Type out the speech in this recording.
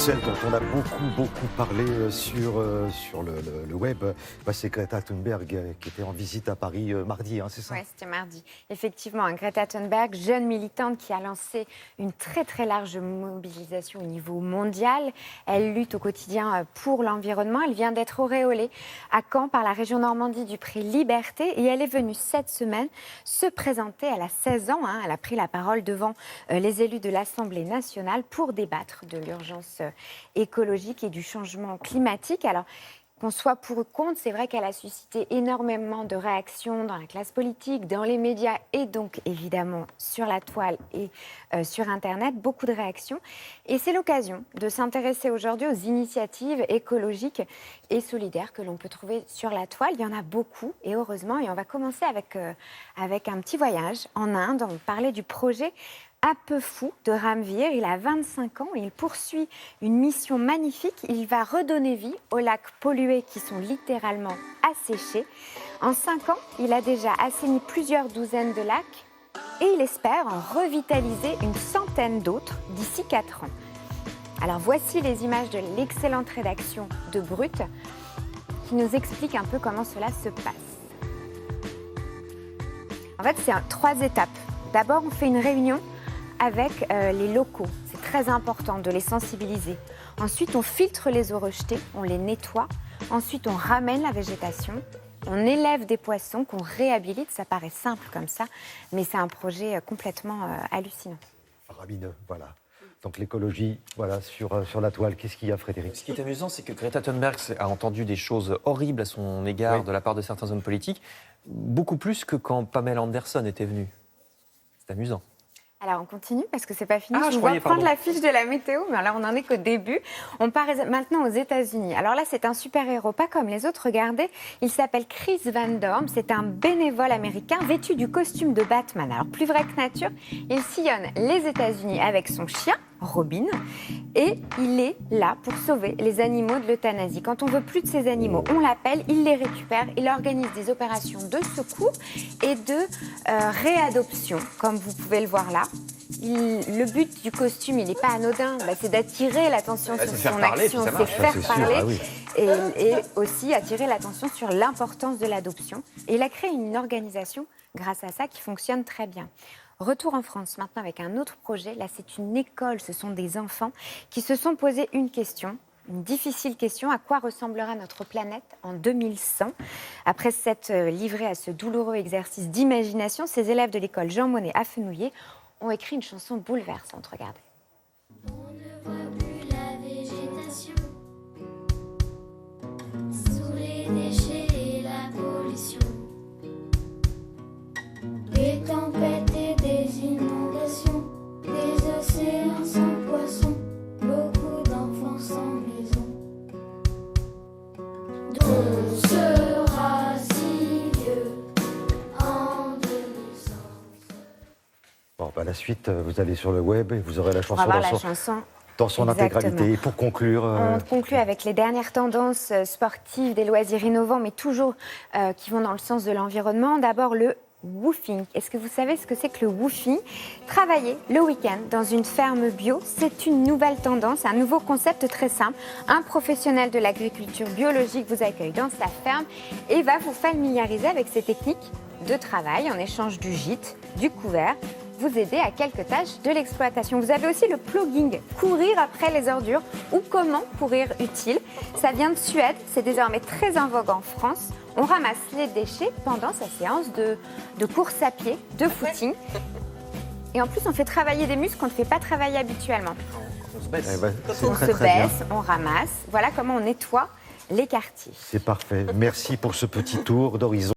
celle dont on a beaucoup parlé sur le web, c'est Greta Thunberg qui était en visite à Paris mardi, c'est ça? Oui, c'était mardi. Effectivement, Greta Thunberg, jeune militante qui a lancé une très large mobilisation au niveau mondial. Elle lutte au quotidien pour l'environnement. Elle vient d'être auréolée à Caen par la région Normandie du prix Liberté et elle est venue cette semaine se présenter. Elle a 16 ans, elle a pris la parole devant les élus de l'Assemblée nationale pour débattre de l'urgence écologique et du changement climatique. Alors, qu'on soit pour ou contre, c'est vrai qu'elle a suscité énormément de réactions dans la classe politique, dans les médias et donc évidemment sur la toile et sur Internet, beaucoup de réactions. Et c'est l'occasion de s'intéresser aujourd'hui aux initiatives écologiques et solidaires que l'on peut trouver sur la toile. Il y en a beaucoup et heureusement. Et on va commencer avec un petit voyage en Inde. On va parler du projet Un peu fou de Ramveer. Il a 25 ans et il poursuit une mission magnifique. Il va redonner vie aux lacs pollués qui sont littéralement asséchés. En 5 ans, il a déjà assaini plusieurs douzaines de lacs et il espère en revitaliser une centaine d'autres d'ici 4 ans. Alors voici les images de l'excellente rédaction de Brut qui nous explique un peu comment cela se passe. En fait, c'est 3 étapes. D'abord, on fait une réunion avec les locaux. C'est très important de les sensibiliser. Ensuite, on filtre les eaux rejetées, on les nettoie. Ensuite, on ramène la végétation. On élève des poissons qu'on réhabilite. Ça paraît simple comme ça, mais c'est un projet complètement hallucinant. Faramineux, voilà. Donc l'écologie, voilà, sur la toile. Qu'est-ce qu'il y a, Frédéric? Ce qui est amusant, c'est que Greta Thunberg a entendu des choses horribles à son égard de la part de certains hommes politiques, beaucoup plus que quand Pamela Anderson était venue. C'est amusant. Alors, on continue parce que c'est pas fini. Je dois prendre la fiche de la météo, mais là, on n'en est qu'au début. On part maintenant aux États-Unis. Alors là, c'est un super-héros, pas comme les autres. Regardez, il s'appelle Chris Van Dorn. C'est un bénévole américain vêtu du costume de Batman. Alors, plus vrai que nature, il sillonne les États-Unis avec son chien, Robin, et il est là pour sauver les animaux de l'euthanasie. Quand on veut plus de ces animaux, on l'appelle, il les récupère, il organise des opérations de secours et de réadoption, comme vous pouvez le voir là. Le but du costume, il n'est pas anodin, c'est d'attirer l'attention sur son action, c'est faire parler et aussi attirer l'attention sur l'importance de l'adoption. Et il a créé une organisation grâce à ça qui fonctionne très bien. Retour en France maintenant avec un autre projet. Là, c'est une école, ce sont des enfants qui se sont posé une question, une difficile question. À quoi ressemblera notre planète en 2100? Après s'être livrés à ce douloureux exercice d'imagination, ces élèves de l'école Jean Monnet à Fenouillet ont écrit une chanson bouleversante. Regardez. On ne voit plus la végétation sous les déchets et la pollution. Des tempêtes et des inondations, des océans sans poissons, beaucoup d'enfants sans maison. On sera si vieux en 2100. Bon, la suite, vous allez sur le web et vous aurez la chanson dans son Exactement. intégralité. Et pour conclure... On conclut avec les dernières tendances sportives, des loisirs innovants, mais toujours qui vont dans le sens de l'environnement. D'abord, le woofing. Est-ce que vous savez ce que c'est que le woofing? Travailler le week-end dans une ferme bio, c'est une nouvelle tendance, un nouveau concept très simple. Un professionnel de l'agriculture biologique vous accueille dans sa ferme et va vous familiariser avec ses techniques de travail en échange du gîte, du couvert, vous aider à quelques tâches de l'exploitation. Vous avez aussi le plogging, courir après les ordures ou comment courir utile. Ça vient de Suède, c'est désormais très en vogue en France. On ramasse les déchets pendant sa séance de course à pied, de footing. Et en plus, on fait travailler des muscles qu'on ne fait pas travailler habituellement. On se baisse. On se baisse, on ramasse. Voilà comment on nettoie les quartiers. C'est parfait. Merci pour ce petit tour d'horizon.